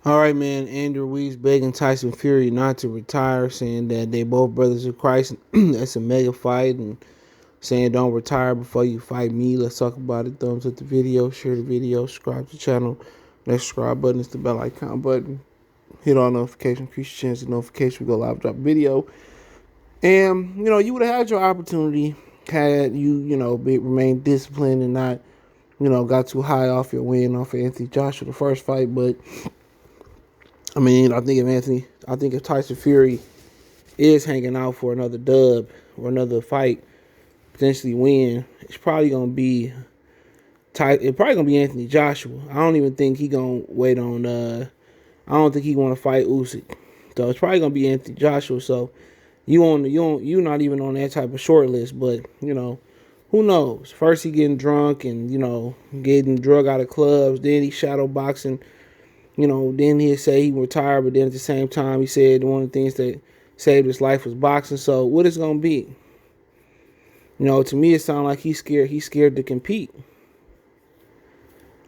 All right, man. Andrew Ruiz begging Tyson Fury not to retire, saying that they both brothers of Christ. That's a mega fight, and saying don't retire before you fight me. Let's talk about it. Thumbs up the video, share the video, subscribe to the channel. That subscribe button is the bell icon button. Hit all notifications, increase your chance of notification. We go live, drop a video, and you would have had your opportunity had you remained disciplined and not got too high off your win off of Anthony Joshua the first fight, but. I mean, I think if Tyson Fury is hanging out for another dub or another fight, potentially win, it's probably gonna be Anthony Joshua. I don't even think he gonna wait on. I don't think he want to fight Usyk, so it's probably gonna be Anthony Joshua. So you not even on that type of short list, but who knows? First he getting drunk and getting drug out of clubs, then he shadow boxing. Then he'd say he retired, but then at the same time he said one of the things that saved his life was boxing. So what is it gonna be? To me it sounds like he's scared. He's scared to compete.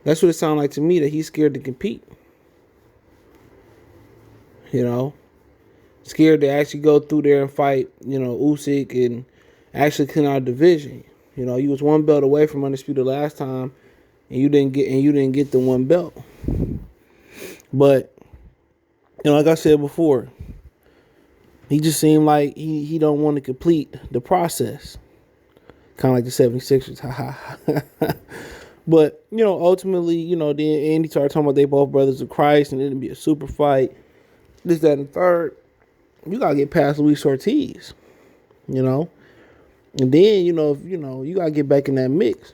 That's what it sounds like to me, that he's scared to compete. Scared to actually go through there and fight, Usyk and actually clean out a division. You was one belt away from undisputed last time, and you didn't get the one belt. But like I said before, he just seemed like he don't want to complete the process. Kind of like the 76ers. But, ultimately, then Andy started talking about they both brothers of Christ and it'd be a super fight. This, that, and the third. You got to get past Luis Ortiz, And then, you got to get back in that mix.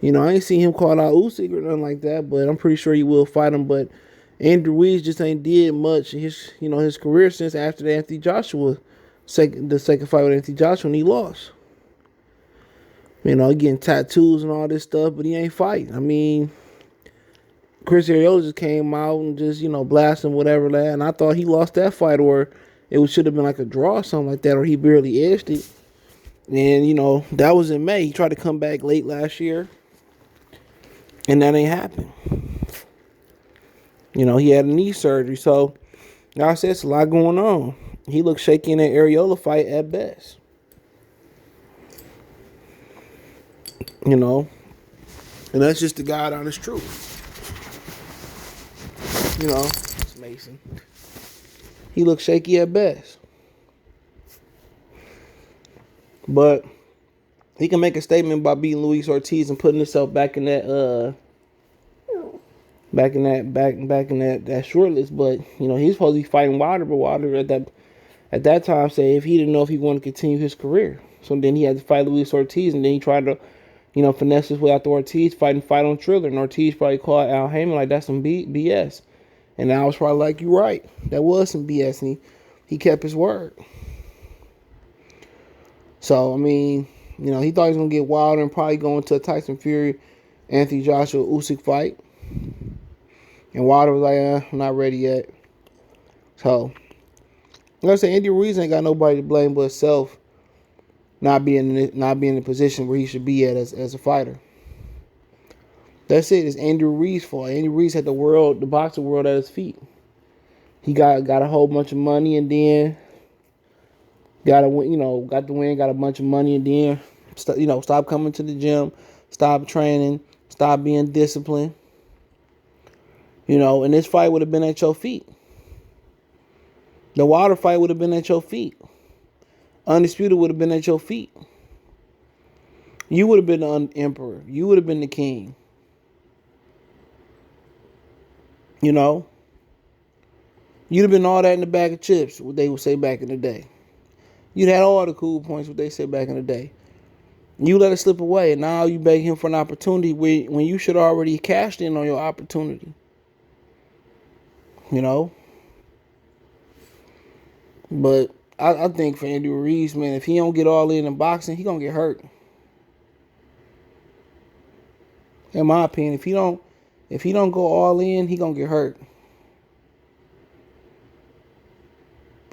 I ain't seen him call out Usyk or nothing like that, but I'm pretty sure he will fight him. But Andrew Ruiz just ain't did much in his career since after the Anthony Joshua the second fight with Anthony Joshua, and he lost. Getting tattoos and all this stuff, but he ain't fighting. I mean, Chris Ariola just came out and just blasting whatever that, and I thought he lost that fight, or it should have been like a draw or something like that, or he barely edged it. And that was in May. He tried to come back late last year, and that ain't happened. He had a knee surgery, so like I said, it's a lot going on. He looked shaky in that Ariola fight at best. And that's just the God honest truth. It's Mason. He looked shaky at best. But he can make a statement by beating Luis Ortiz and putting himself back in that that short list. But he's supposed to be fighting Wilder, but Wilder at that time said if he didn't know if he wanted to continue his career. So then he had to fight Luis Ortiz, and then he tried to finesse his way out the Ortiz fight on Triller. And Ortiz probably called Al Heyman like that's some BS. And I was probably like, you're right. That was some BS. And he kept his word. So, I mean, he thought he was going to get Wilder and probably go into a Tyson Fury, Anthony Joshua, Usyk fight. And Wilder was like, I'm not ready yet. So, like I said, Andy Ruiz ain't got nobody to blame but himself not being in the position where he should be at as a fighter. That's it. It's Andy Ruiz's fault. Andy Ruiz had the boxing world at his feet. He got a whole bunch of money, and then got the win, got a bunch of money, and then stop coming to the gym, stop training, stop being disciplined. And this fight would have been at your feet. The Wilder fight would have been at your feet. Undisputed would have been at your feet. You would have been the emperor. You would have been the king. You'd have been all that in the bag of chips, what they would say back in the day. You'd had all the cool points, what they said back in the day. You let it slip away, and now you beg him for an opportunity when you should already cashed in on your opportunity. But I think for Andy Ruiz, man, if he don't get all in boxing, he gonna get hurt. In my opinion, if he don't go all in, he gonna get hurt.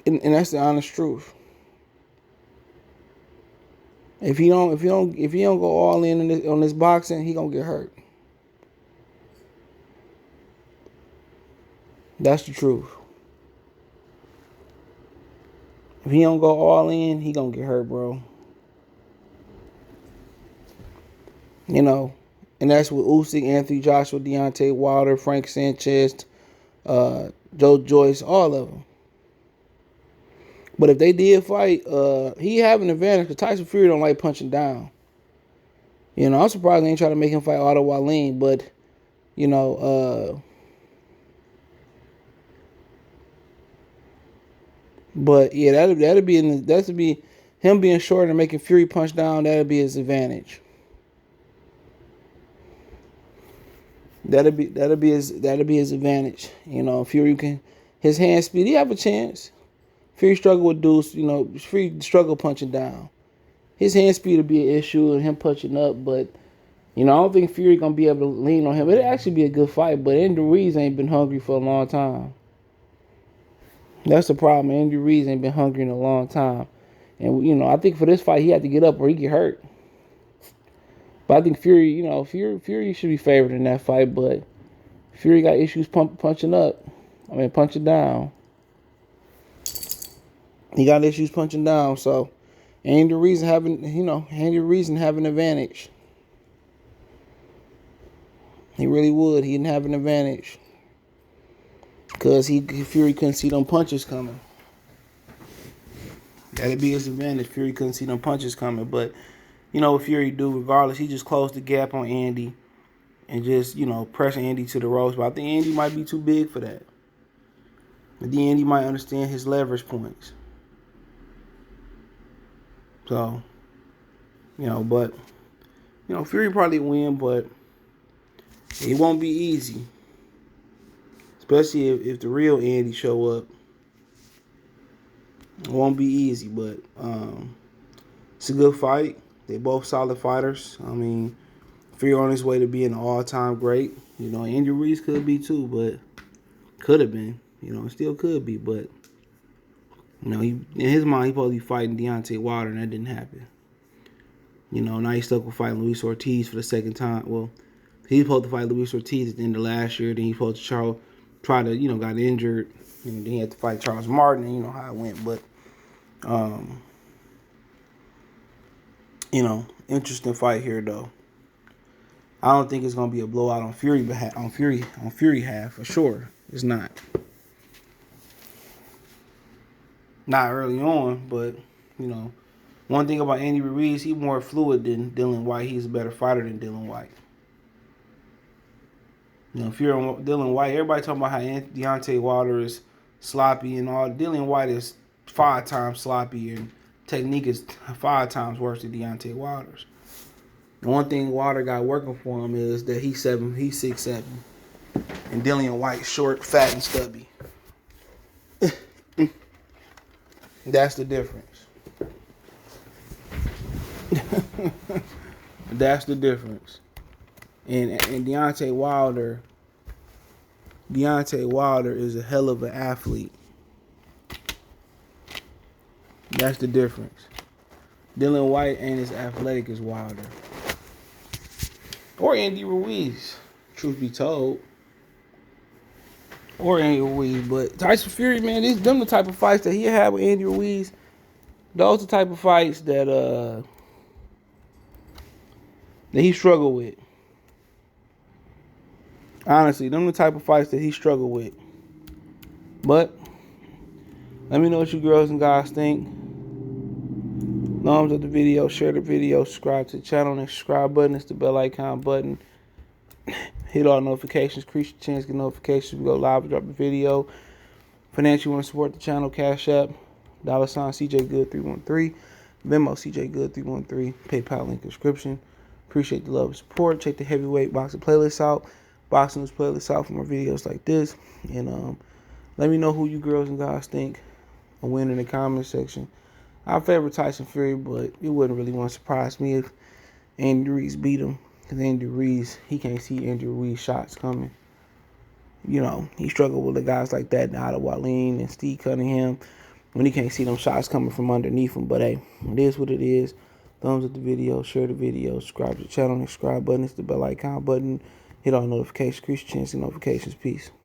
And that's the honest truth. If he don't go all in on this boxing, he gonna get hurt. That's the truth. If he don't go all in, he gonna get hurt, bro. You know, and that's with Usyk, Anthony Joshua, Deontay Wilder, Frank Sanchez, Joe Joyce, all of them. But if they did fight, he have an advantage because Tyson Fury don't like punching down. You know, I'm surprised they ain't trying to make him fight Otto Wallin, but you know, but yeah, that'd be him being short and making Fury punch down. That'd be his advantage. That'd be his advantage. You know, Fury can his hand speed. He have a chance. Fury struggle with dudes. You know, Fury struggle punching down. His hand speed would be an issue and him punching up, but you know, I don't think Fury gonna be able to lean on him. It'd actually be a good fight, but Andy Ruiz ain't been hungry for a long time. That's the problem. Andy Ruiz ain't been hungry in a long time. And you know, I think for this fight he had to get up or he get hurt. But I think Fury, you know, Fury should be favored in that fight, but Fury got issues punching up. I mean punching down. He got issues punching down, so Andy Ruiz having an advantage. He really would. He didn't have an advantage. Because Fury couldn't see them punches coming. That'd be his advantage. Fury couldn't see them punches coming. But, you know what Fury do regardless, he just closed the gap on Andy and just, you know, press Andy to the ropes. But I think Andy might be too big for that. But then Andy might understand his leverage points. So, you know, but, you know, Fury probably win, but it won't be easy. Especially if the real Andy show up. It won't be easy, but it's a good fight. They both solid fighters. I mean, Fury on his way to being an all-time great. You know, Andy Ruiz could be too, but could have been. You know, still could be, but you know, in his mind, he supposed to be fighting Deontay Wilder, and that didn't happen. You know, now he's stuck with fighting Luis Ortiz for the second time. Well, he was supposed to fight Luis Ortiz at the end of last year. Then he supposed to try to, you know, got injured. And then he had to fight Charles Martin, and you know how it went. But, you know, interesting fight here though. I don't think it's gonna be a blowout on Fury half for sure. It's not. Not early on, but you know, one thing about Andy Ruiz, he's more fluid than Dillian Whyte. He's a better fighter than Dillian Whyte. You know, if you're on Dillian Whyte, everybody talking about how Deontay Wilder is sloppy and all. Dillian Whyte is 5 times sloppy and technique is 5 times worse than Deontay Wilder's. The one thing Wilder got working for him is that he's 6'7", and Dillian Whyte short, fat, and stubby. That's the difference. That's the difference. And Deontay Wilder is a hell of an athlete. That's the difference. Dillian Whyte ain't as athletic as Wilder. Or Andy Ruiz, truth be told. Or Andy Ruiz. But Tyson Fury, man, them the type of fights that he had with Andy Ruiz. Those are the type of fights that he struggled with. Honestly, them the type of fights that he struggled with. But let me know what you girls and guys think. Thumbs up the video, share the video, subscribe to the channel, and the subscribe button. It's the bell icon button. Hit all notifications, increase your chance to get notifications. We go live and drop a video. Financially, want to support the channel, Cash App, $ CJGood313, Venmo CJGood313, PayPal link in description. Appreciate the love and support. Check the heavyweight boxing playlist out. Boxing news playlist out for more videos like this. And let me know who you girls and guys think will win in the comment section. I favor Tyson Fury, but it wouldn't really want to surprise me if Andy Ruiz beat him. Because Andy Ruiz, he can't see Andy Ruiz shots coming. You know, he struggled with the guys like that, Otto Wallin and Steve Cunningham, when he can't see them shots coming from underneath him. But hey, it is what it is. Thumbs up the video, share the video, subscribe to the channel, and the subscribe button. It's the bell icon button. Hit all notifications, increase your chance of notifications. Peace.